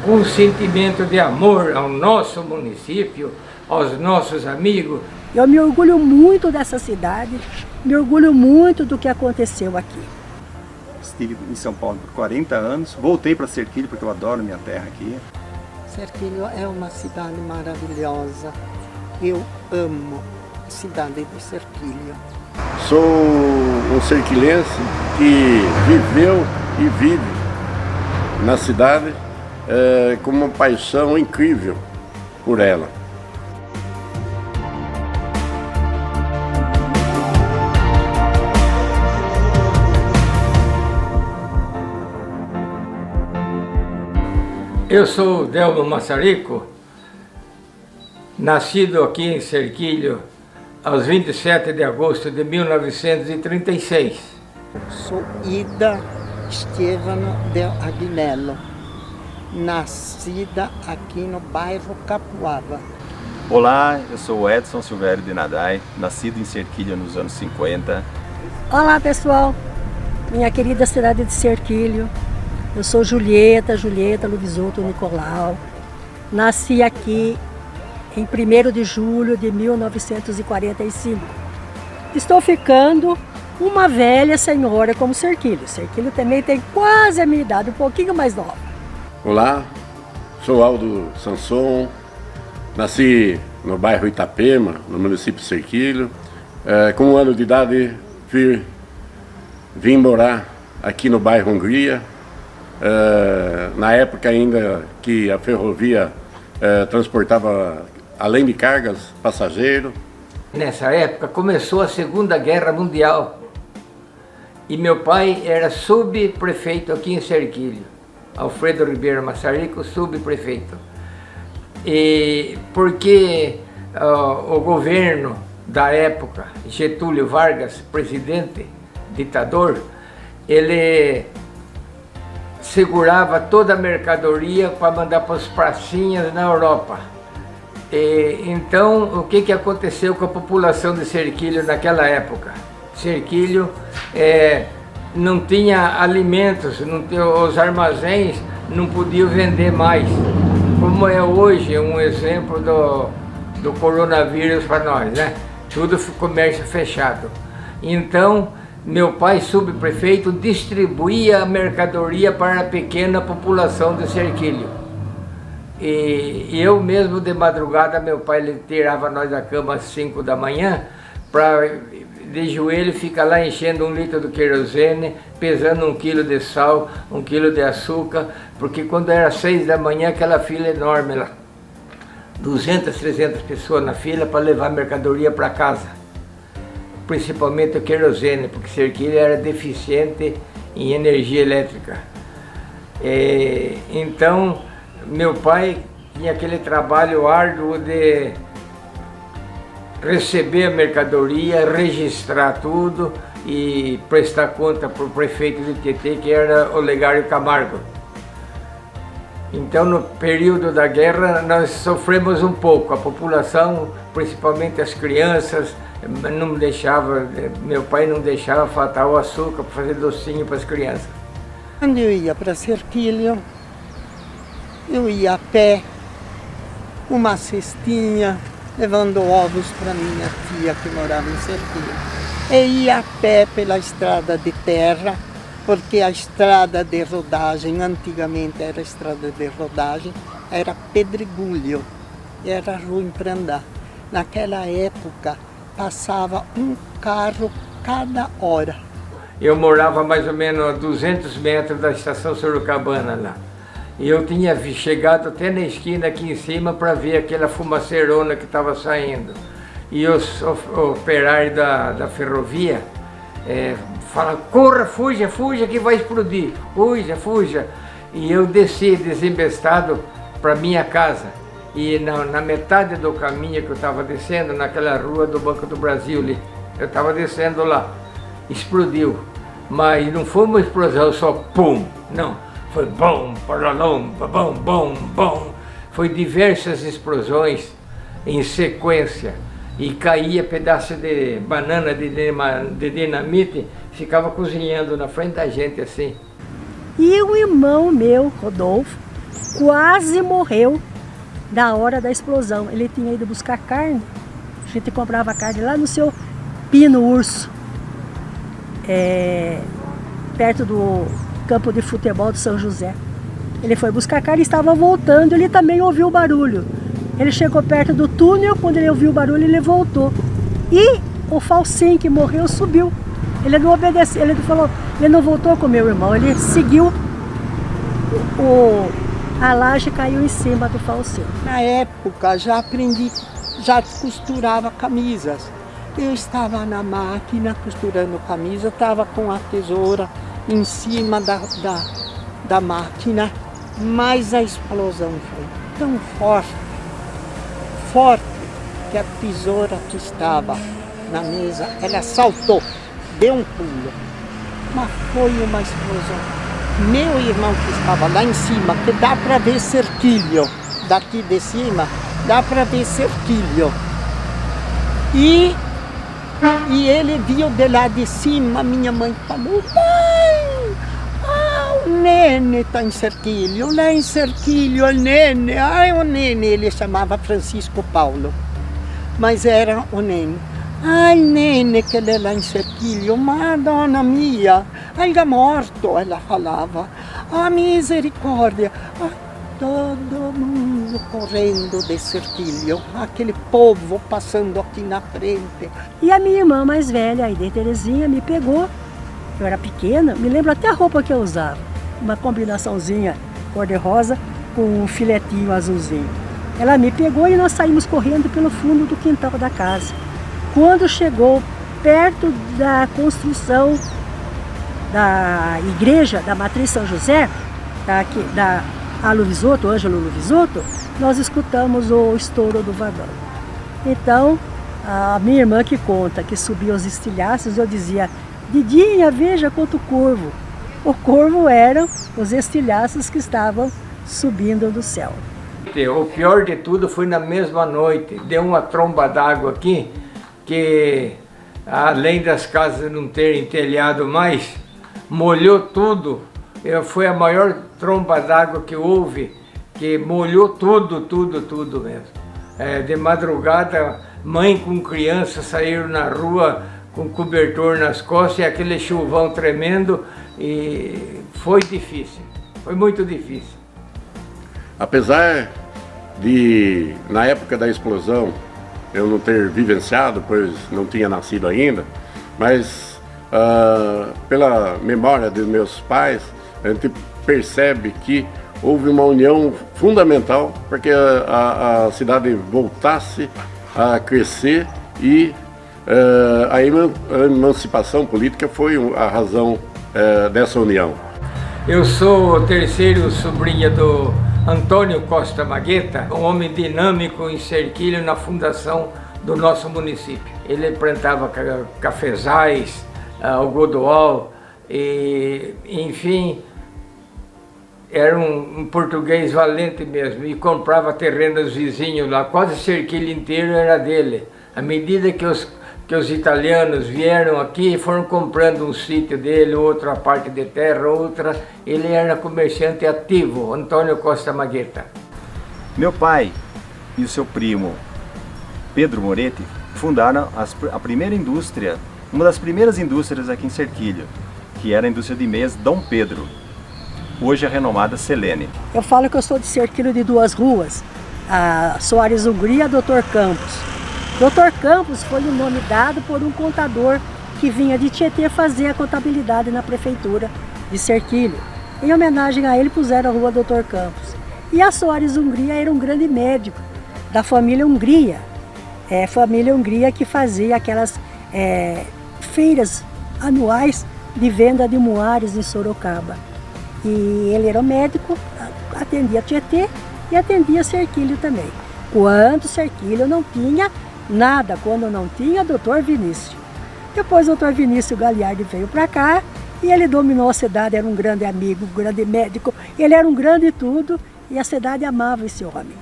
um sentimento de amor ao nosso município, aos nossos amigos. Eu me orgulho muito dessa cidade, me orgulho muito do que aconteceu aqui. Estive em São Paulo por 40 anos, voltei para Serquilho porque eu adoro minha terra aqui. Serquilho é uma cidade maravilhosa, eu amo a cidade de Serquilho. Sou um serquilense que viveu e vive na cidade com uma paixão incrível por ela. Eu sou Delmo Massarico, nascido aqui em Serquilho aos 27 de agosto de 1936. Sou Ida Estevano de Aguinello, nascida aqui no bairro Capuava. Olá, eu sou o Edson Silvério de Nadai, nascido em Serquilho nos anos 50. Olá pessoal, minha querida cidade de Serquilho. Eu sou Julieta Luvisotto Nicolau. Nasci aqui em 1º de julho de 1945. Estou ficando uma velha senhora como Serquilho. Serquilho também tem quase a minha idade, um pouquinho mais nova. Olá, sou Aldo Sanson, nasci no bairro Itapema, no município de Serquilho. Com 1 ano de idade vim morar aqui no bairro Hungria. Na época ainda que a ferrovia transportava, além de cargas, passageiros. Nessa época começou a Segunda Guerra Mundial e meu pai era subprefeito aqui em Serquilho, Alfredo Ribeiro Massarico, subprefeito. E porque o governo da época, Getúlio Vargas, presidente, ditador, ele segurava toda a mercadoria para mandar para as pracinhas na Europa. Então, o que aconteceu com a população de Serquilho naquela época? Serquilho não tinha alimentos, os armazéns não podiam vender mais, como é hoje um exemplo do coronavírus para nós, né? Tudo comércio fechado. Então, meu pai, subprefeito, distribuía a mercadoria para a pequena população de Serquilho. E eu mesmo, de madrugada, meu pai ele tirava nós da cama às 5 da manhã, para de joelho ficar lá enchendo 1 litro de querosene, pesando 1 quilo de sal, 1 quilo de açúcar, porque quando era 6 da manhã, aquela fila enorme lá, 200, 300 pessoas na fila para levar mercadoria para casa. Principalmente o querosene, porque Serquilho era deficiente em energia elétrica. Então, meu pai tinha aquele trabalho árduo de receber a mercadoria, registrar tudo e prestar conta para o prefeito de Tietê, que era Olegário Camargo. Então, no período da guerra, nós sofremos um pouco, a população, principalmente as crianças, não deixava, meu pai não deixava faltar o açúcar para fazer docinho para as crianças. Quando eu ia para Serquilho, eu ia a pé, uma cestinha, levando ovos para minha tia que morava em Serquilho. E ia a pé pela estrada de terra, porque a estrada de rodagem, antigamente era estrada de rodagem, era pedregulho, era ruim para andar. Naquela época, passava um carro cada hora. Eu morava mais ou menos a 200 metros da estação Sorocabana lá. E eu tinha chegado até na esquina aqui em cima para ver aquela fumaceirona que estava saindo. E os operários da ferrovia falam: corra, fuja, fuja que vai explodir, fuja, fuja. E eu desci desembestado para minha casa. E na metade do caminho que eu estava descendo, naquela rua do Banco do Brasil ali, eu estava descendo lá, explodiu. Mas não foi uma explosão só pum, não. Foi bom, paralom, bom, bom, bom. Foi diversas explosões em sequência. E caía pedaço de banana de dinamite, ficava cozinhando na frente da gente assim. E um irmão meu, Rodolfo, quase morreu na hora da explosão. Ele tinha ido buscar carne, a gente comprava carne lá no seu Pino Urso, perto do campo de futebol de São José. Ele foi buscar carne e estava voltando, ele também ouviu o barulho. Ele chegou perto do túnel, quando ele ouviu o barulho ele voltou. E o Falsim, que morreu, subiu. Ele não obedeceu, ele não voltou com o meu irmão, ele seguiu, a laje caiu em cima do Falsim. Na época já aprendi, já costurava camisas. Eu estava na máquina costurando camisa, estava com a tesoura em cima da máquina, mas a explosão foi tão forte, que a tesoura que estava na mesa, ela saltou, deu um pulo, mas foi uma explosão. Meu irmão que estava lá em cima, que dá para ver Cerquilho, daqui de cima, dá para ver Cerquilho. E ele viu de lá de cima, minha mãe falou: mãe, o Nene está em Cerquilho, lá em Cerquilho, o Nene, o Nene. Ele chamava Francisco Paulo, mas era o Nene. Ai, Nene, que ele é lá em Cerquilho, mas dona minha, ainda morto, ela falava. Ah, misericórdia. Todo mundo correndo de Cerquilho, aquele povo passando aqui na frente. E a minha irmã mais velha, a Aide Terezinha, me pegou. Eu era pequena, me lembro até a roupa que eu usava. Uma combinaçãozinha cor-de-rosa com um filetinho azulzinho. Ela me pegou e nós saímos correndo pelo fundo do quintal da casa. Quando chegou perto da construção da igreja da Matriz São José, da Ângelo Luvisoto, nós escutamos o estouro do vagão. Então, a minha irmã que conta que subia os estilhaços, eu dizia: Didinha, veja quanto corvo. O corvo eram os estilhaços que estavam subindo do céu. O pior de tudo foi na mesma noite, deu uma tromba d'água aqui, que além das casas não terem telhado mais, molhou tudo. Foi a maior tromba d'água que houve, que molhou tudo mesmo. De madrugada, mãe com criança saíram na rua com cobertor nas costas e aquele chuvão tremendo, e foi difícil, foi muito difícil. Apesar de, na época da explosão, eu não ter vivenciado, pois não tinha nascido ainda, mas pela memória dos meus pais, a gente percebe que houve uma união fundamental para que a cidade voltasse a crescer e a emancipação política foi a razão dessa união. Eu sou o terceiro sobrinho do Antônio Costa Magueta, um homem dinâmico em Cerquilho na fundação do nosso município. Ele plantava cafezais, algodoal, e, enfim, era um português valente mesmo, e comprava terreno dos vizinhos lá, quase Cerquilho inteiro era dele. À medida que os italianos vieram aqui, foram comprando um sítio dele, outra parte de terra, outra. Ele era comerciante ativo, Antônio Costa Magueta. Meu pai e o seu primo Pedro Moretti fundaram a primeira indústria, uma das primeiras indústrias aqui em Cerquilho, que era a indústria de meias Dom Pedro, hoje a renomada Selene. Eu falo que eu sou de Cerquilho de duas ruas, a Soares Hungria e Dr. Campos. Dr. Campos foi o nome dado por um contador que vinha de Tietê fazer a contabilidade na prefeitura de Cerquilho. Em homenagem a ele puseram a rua Dr. Campos. E a Soares Hungria era um grande médico da família Hungria. Família Hungria que fazia aquelas feiras anuais de venda de muares em Sorocaba. E ele era um médico, atendia Tietê e atendia Cerquilho também. Quando Cerquilho não tinha nada, quando não tinha Dr. Vinícius. Depois o Dr. Vinícius Galiardi veio para cá e ele dominou a cidade, era um grande amigo, um grande médico, ele era um grande tudo e a cidade amava esse homem.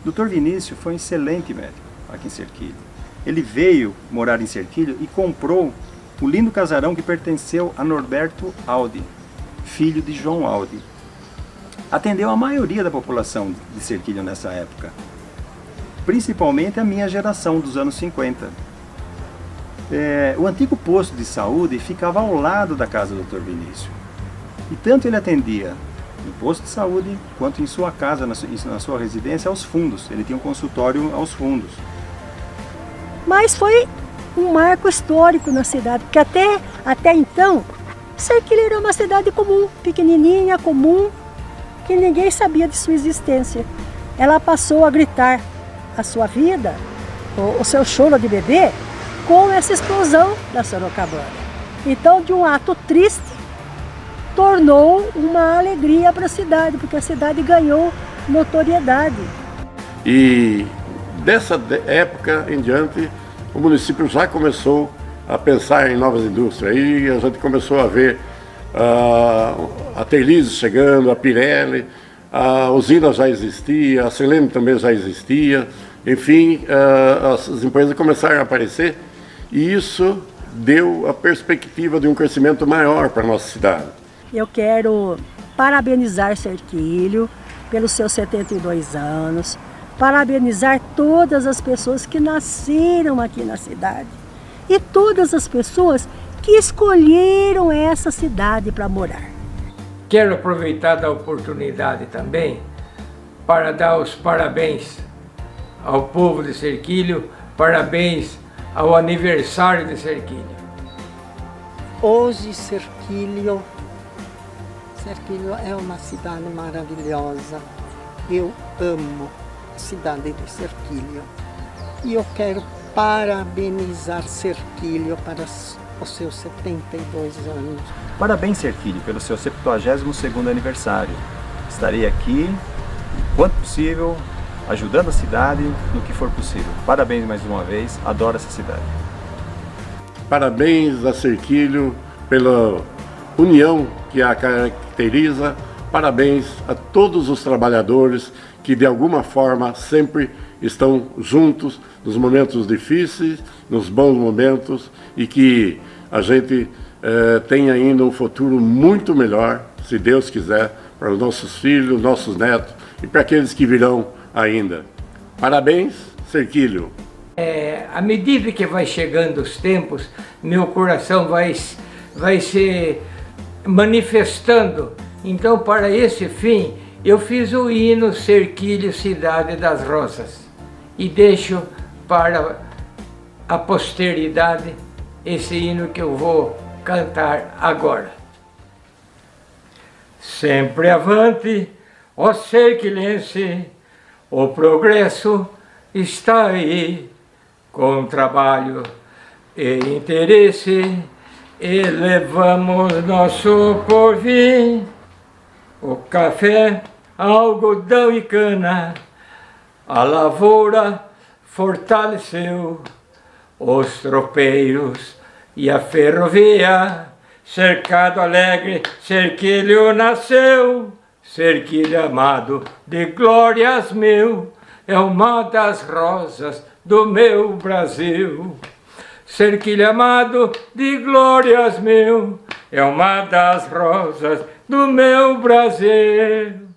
Dr. Vinícius foi um excelente médico aqui em Cerquilho. Ele veio morar em Cerquilho e comprou o lindo casarão que pertenceu a Norberto Aldi, filho de João Aldi. atendeu a maioria da população de Serquilho nessa época, principalmente a minha geração dos anos 50. O antigo posto de saúde ficava ao lado da casa do Dr. Vinícius, e tanto ele atendia no posto de saúde quanto em sua casa, na sua residência, aos fundos. Ele tinha um consultório aos fundos. Mas foi um marco histórico na cidade, porque até então, Serquilho era uma cidade comum, pequenininha, comum, que ninguém sabia de sua existência. Ela passou a gritar a sua vida, o seu choro de bebê, com essa explosão da Sorocabana. Então, de um ato triste, tornou uma alegria para a cidade, porque a cidade ganhou notoriedade. E dessa época em diante, o município já começou a pensar em novas indústrias. Aí a gente começou a ver a Terlizzi chegando, a Pirelli, a usina já existia, a Selene também já existia. Enfim, as empresas começaram a aparecer e isso deu a perspectiva de um crescimento maior para a nossa cidade. Eu quero parabenizar Serquilho pelos seus 72 anos, parabenizar todas as pessoas que nasceram aqui na cidade e todas as pessoas que escolheram essa cidade para morar. Quero aproveitar da oportunidade também para dar os parabéns ao povo de Serquilho, parabéns ao aniversário de Serquilho. Hoje Serquilho é uma cidade maravilhosa. Eu amo a cidade de Serquilho. E eu quero parabenizar Serquilho para os seus 72 anos. Parabéns, Serquilho, pelo seu 72º aniversário. Estarei aqui, quanto possível, ajudando a cidade no que for possível. Parabéns mais uma vez, adoro essa cidade. Parabéns a Serquilho pela união que a caracteriza. Parabéns a todos os trabalhadores que de alguma forma sempre estão juntos nos momentos difíceis, nos bons momentos, e que a gente tem ainda um futuro muito melhor, se Deus quiser, para os nossos filhos, nossos netos e para aqueles que virão ainda. Parabéns, Serquilho. À medida que vai chegando os tempos, meu coração vai se manifestando. Então, para esse fim, eu fiz o hino Serquilho, Cidade das Rosas, e deixo para a posteridade esse hino que eu vou cantar agora. Sempre avante, ó serquilense, o progresso está aí, com trabalho e interesse, elevamos nosso porvir. O café, algodão e cana, a lavoura fortaleceu, os tropeiros e a ferrovia, cercado alegre, Serquilho nasceu. Serquilho amado, de glórias meu, é uma das rosas do meu Brasil. Serquilho amado, de glórias meu, é uma das rosas do meu Brasil.